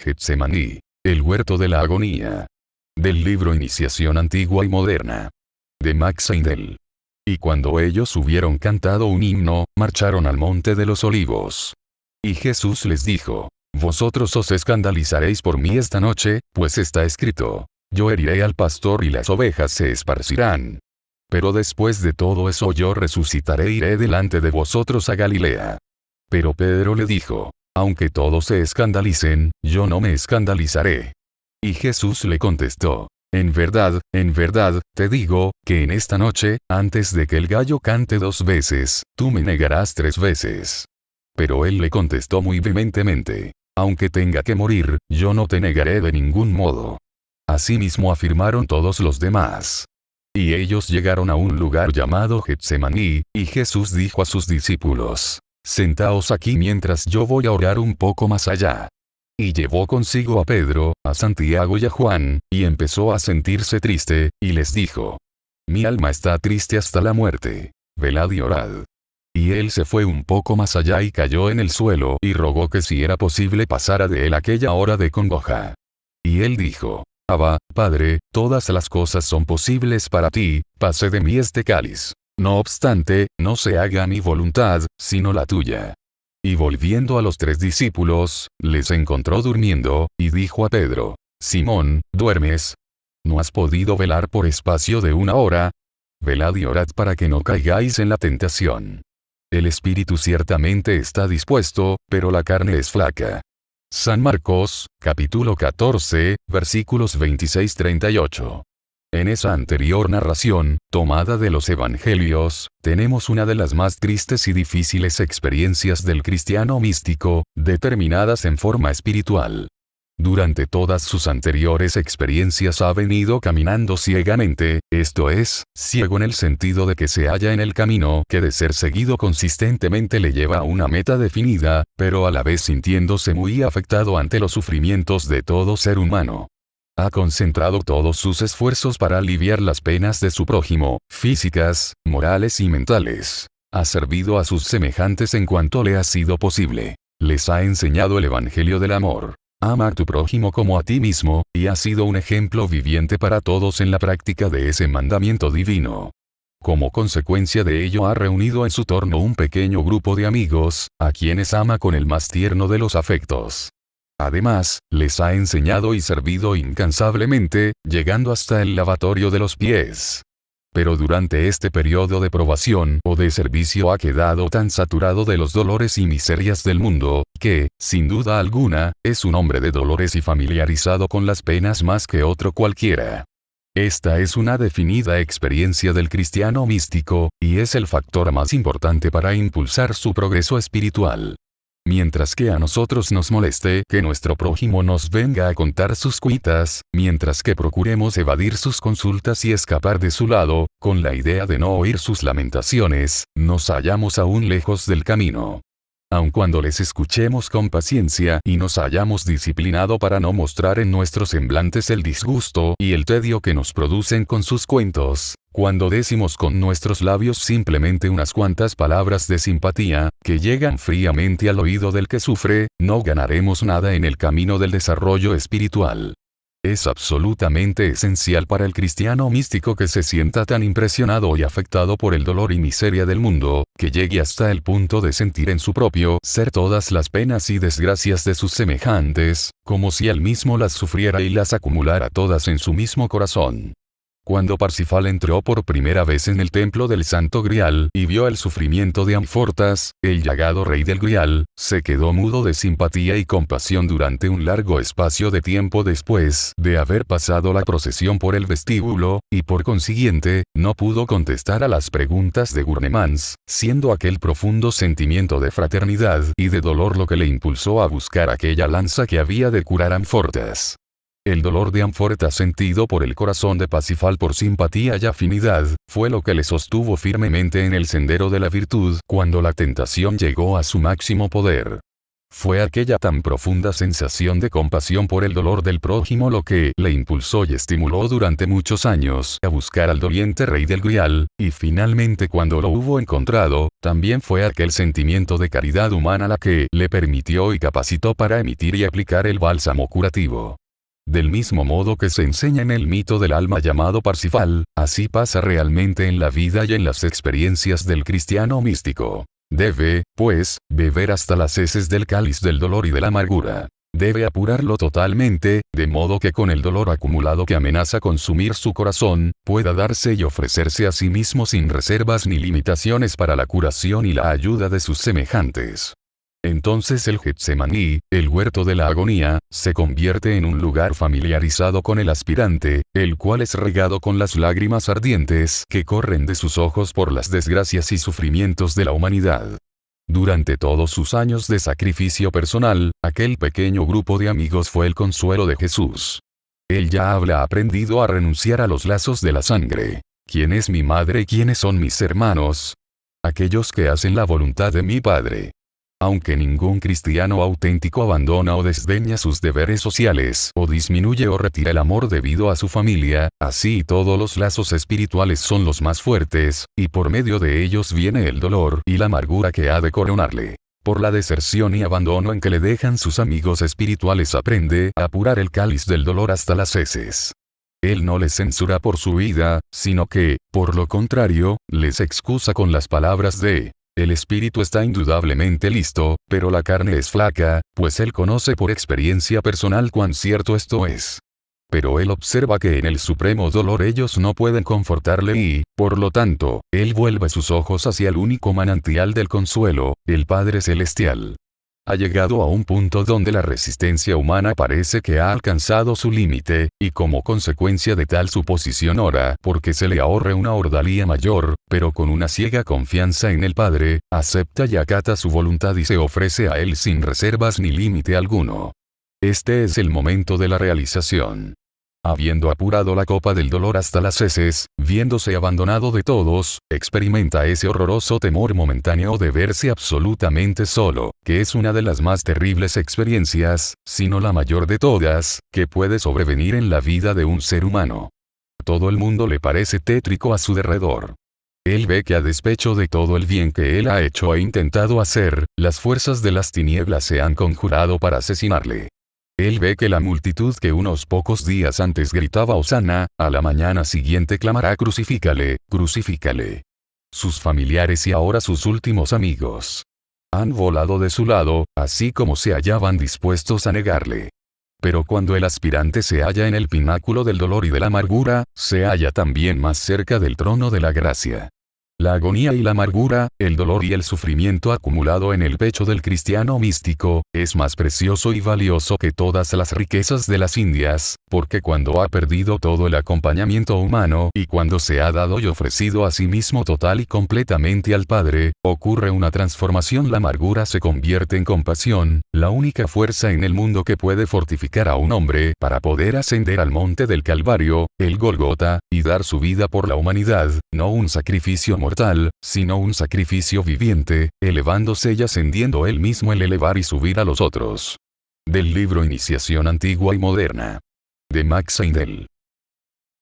Getsemaní. El huerto de la agonía. Del libro Iniciación Antigua y Moderna. De Max Heindel. Y cuando ellos hubieron cantado un himno, marcharon al monte de los olivos. Y Jesús les dijo: Vosotros os escandalizaréis por mí esta noche, pues está escrito: Yo heriré al pastor y las ovejas se esparcirán. Pero después de todo eso yo resucitaré e iré delante de vosotros a Galilea. Pero Pedro le dijo: Aunque todos se escandalicen, yo no me escandalizaré. Y Jesús le contestó: en verdad, te digo, que en esta noche, antes de que el gallo cante 2 veces, tú me negarás 3 veces. Pero él le contestó muy vehementemente: aunque tenga que morir, yo no te negaré de ningún modo. Asimismo afirmaron todos los demás. Y ellos llegaron a un lugar llamado Getsemaní, y Jesús dijo a sus discípulos: Sentaos aquí mientras yo voy a orar un poco más allá. Y llevó consigo a Pedro, a Santiago y a Juan, y empezó a sentirse triste, y les dijo: Mi alma está triste hasta la muerte. Velad y orad. Y él se fue un poco más allá y cayó en el suelo, y rogó que si era posible pasara de él aquella hora de congoja. Y él dijo: Abba, Padre, todas las cosas son posibles para ti, pase de mí este cáliz. No obstante, no se haga mi voluntad, sino la tuya. Y volviendo a los 3 discípulos, les encontró durmiendo, y dijo a Pedro: Simón, ¿duermes? ¿No has podido velar por espacio de 1 hora? Velad y orad para que no caigáis en la tentación. El espíritu ciertamente está dispuesto, pero la carne es flaca. San Marcos, capítulo 14, versículos 26-38. En esa anterior narración, tomada de los Evangelios, tenemos una de las más tristes y difíciles experiencias del cristiano místico, determinadas en forma espiritual. Durante todas sus anteriores experiencias ha venido caminando ciegamente, esto es, ciego en el sentido de que se halla en el camino que de ser seguido consistentemente le lleva a una meta definida, pero a la vez sintiéndose muy afectado ante los sufrimientos de todo ser humano. Ha concentrado todos sus esfuerzos para aliviar las penas de su prójimo, físicas, morales y mentales. Ha servido a sus semejantes en cuanto le ha sido posible. Les ha enseñado el Evangelio del amor. Ama a tu prójimo como a ti mismo, y ha sido un ejemplo viviente para todos en la práctica de ese mandamiento divino. Como consecuencia de ello ha reunido en su torno un pequeño grupo de amigos, a quienes ama con el más tierno de los afectos. Además, les ha enseñado y servido incansablemente, llegando hasta el lavatorio de los pies. Pero durante este periodo de probación o de servicio ha quedado tan saturado de los dolores y miserias del mundo, que, sin duda alguna, es un hombre de dolores y familiarizado con las penas más que otro cualquiera. Esta es una definida experiencia del cristiano místico, y es el factor más importante para impulsar su progreso espiritual. Mientras que a nosotros nos moleste que nuestro prójimo nos venga a contar sus cuitas, mientras que procuremos evadir sus consultas y escapar de su lado, con la idea de no oír sus lamentaciones, nos hallamos aún lejos del camino. Aun cuando les escuchemos con paciencia y nos hayamos disciplinado para no mostrar en nuestros semblantes el disgusto y el tedio que nos producen con sus cuentos, cuando decimos con nuestros labios simplemente unas cuantas palabras de simpatía, que llegan fríamente al oído del que sufre, no ganaremos nada en el camino del desarrollo espiritual. Es absolutamente esencial para el cristiano místico que se sienta tan impresionado y afectado por el dolor y miseria del mundo, que llegue hasta el punto de sentir en su propio ser todas las penas y desgracias de sus semejantes, como si él mismo las sufriera y las acumulara todas en su mismo corazón. Cuando Parsifal entró por primera vez en el templo del Santo Grial y vio el sufrimiento de Amfortas, el llagado rey del Grial, se quedó mudo de simpatía y compasión durante un largo espacio de tiempo después de haber pasado la procesión por el vestíbulo, y por consiguiente, no pudo contestar a las preguntas de Gurnemans, siendo aquel profundo sentimiento de fraternidad y de dolor lo que le impulsó a buscar aquella lanza que había de curar Amfortas. El dolor de Amfortas sentido por el corazón de Parsifal por simpatía y afinidad, fue lo que le sostuvo firmemente en el sendero de la virtud cuando la tentación llegó a su máximo poder. Fue aquella tan profunda sensación de compasión por el dolor del prójimo lo que le impulsó y estimuló durante muchos años a buscar al doliente rey del Grial, y finalmente cuando lo hubo encontrado, también fue aquel sentimiento de caridad humana la que le permitió y capacitó para emitir y aplicar el bálsamo curativo. Del mismo modo que se enseña en el mito del alma llamado Parsifal, así pasa realmente en la vida y en las experiencias del cristiano místico. Debe, pues, beber hasta las heces del cáliz del dolor y de la amargura. Debe apurarlo totalmente, de modo que con el dolor acumulado que amenaza consumir su corazón, pueda darse y ofrecerse a sí mismo sin reservas ni limitaciones para la curación y la ayuda de sus semejantes. Entonces el Getsemaní, el huerto de la agonía, se convierte en un lugar familiarizado con el aspirante, el cual es regado con las lágrimas ardientes que corren de sus ojos por las desgracias y sufrimientos de la humanidad. Durante todos sus años de sacrificio personal, aquel pequeño grupo de amigos fue el consuelo de Jesús. Él ya había aprendido a renunciar a los lazos de la sangre. ¿Quién es mi madre y quiénes son mis hermanos? Aquellos que hacen la voluntad de mi Padre. Aunque ningún cristiano auténtico abandona o desdeña sus deberes sociales o disminuye o retira el amor debido a su familia, así todos los lazos espirituales son los más fuertes, y por medio de ellos viene el dolor y la amargura que ha de coronarle. Por la deserción y abandono en que le dejan sus amigos espirituales aprende a apurar el cáliz del dolor hasta las heces. Él no les censura por su vida, sino que, por lo contrario, les excusa con las palabras de: el espíritu está indudablemente listo, pero la carne es flaca, pues él conoce por experiencia personal cuán cierto esto es. Pero él observa que en el supremo dolor ellos no pueden confortarle y, por lo tanto, él vuelve sus ojos hacia el único manantial del consuelo, el Padre Celestial. Ha llegado a un punto donde la resistencia humana parece que ha alcanzado su límite, y como consecuencia de tal suposición ora porque se le ahorre una ordalía mayor, pero con una ciega confianza en el Padre, acepta y acata su voluntad y se ofrece a él sin reservas ni límite alguno. Este es el momento de la realización. Habiendo apurado la copa del dolor hasta las heces, viéndose abandonado de todos, experimenta ese horroroso temor momentáneo de verse absolutamente solo, que es una de las más terribles experiencias, si no la mayor de todas, que puede sobrevenir en la vida de un ser humano. Todo el mundo le parece tétrico a su derredor. Él ve que a despecho de todo el bien que él ha hecho e intentado hacer, las fuerzas de las tinieblas se han conjurado para asesinarle. Él ve que la multitud que unos pocos días antes gritaba Hosana, a la mañana siguiente clamará crucifícale, crucifícale. Sus familiares y ahora sus últimos amigos han volado de su lado, así como se hallaban dispuestos a negarle. Pero cuando el aspirante se halla en el pináculo del dolor y de la amargura, se halla también más cerca del trono de la gracia. La agonía y la amargura, el dolor y el sufrimiento acumulado en el pecho del cristiano místico, es más precioso y valioso que todas las riquezas de las Indias, porque cuando ha perdido todo el acompañamiento humano y cuando se ha dado y ofrecido a sí mismo total y completamente al Padre, ocurre una transformación. La amargura se convierte en compasión, la única fuerza en el mundo que puede fortificar a un hombre para poder ascender al monte del Calvario, el Gólgota, y dar su vida por la humanidad, no un sacrificio mortal, sino un sacrificio viviente, elevándose y ascendiendo él mismo el elevar y subir a los otros. Del libro Iniciación Antigua y Moderna. De Max Heindel.